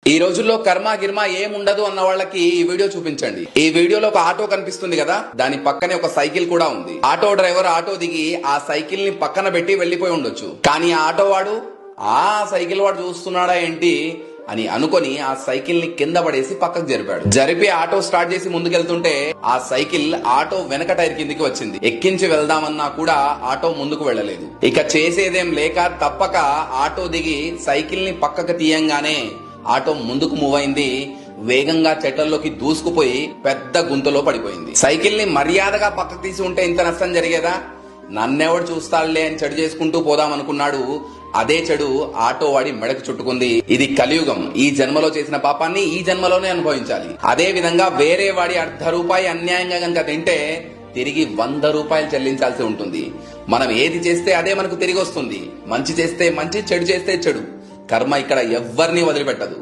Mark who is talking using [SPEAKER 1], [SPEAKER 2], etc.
[SPEAKER 1] ఈ రోజుల్లో కర్మ గిర్మ ఏముండదు అన్న వాళ్ళకి ఈ వీడియో చూపించండి. ఈ వీడియోలో ఒక ఆటో కనిపిస్తుంది కదా, దాని పక్కనే ఒక సైకిల్ కూడా ఉంది. ఆటో డ్రైవర్ ఆటో దిగి ఆ సైకిల్ ని పక్కన పెట్టి వెళ్లిపోయి ఉండొచ్చు. కానీ ఆ ఆటో వాడు ఆ సైకిల్ వాడు చూస్తున్నాడా ఏంటి అని అనుకొని ఆ సైకిల్ ని కింద పడేసి పక్కకు జరిపి ఆటో స్టార్ట్ చేసి ముందుకెళ్తుంటే ఆ సైకిల్ ఆటో వెనక టైర్ కిందికి వచ్చింది. ఎక్కించి వెళ్దామన్నా కూడా ఆటో ముందుకు వెళ్లలేదు. ఇక చేసేదేం లేక తప్పక ఆటో దిగి సైకిల్ ని పక్కకు తీయంగానే ఆటో ముందుకు మూవ్ అయింది. వేగంగా చెట్లలోకి దూసుకుపోయి పెద్ద గుంతలో పడిపోయింది. సైకిల్ ని మర్యాదగా పక్కకు తీసి ఉంటే ఇంత నష్టం జరిగేదా? నన్నెవడు చూస్తాడులే అని చెడు చేసుకుంటూ పోదాం అనుకున్నాడు. అదే చెడు ఆటో వాడి మెడకు చుట్టుకుంది. ఇది కలియుగం. ఈ జన్మలో చేసిన పాపాన్ని ఈ జన్మలోనే అనుభవించాలి. అదే విధంగా వేరే వాడి ₹1 అన్యాయంగా గనక తింటే తిరిగి ₹100 చెల్లించాల్సి ఉంటుంది. మనం ఏది చేస్తే అదే మనకు తిరిగి వస్తుంది. మంచి చేస్తే మంచి, చెడు చేస్తే చెడు. కర్మ ఇక్కడ ఎవ్వరిని వదిలిపెట్టదు.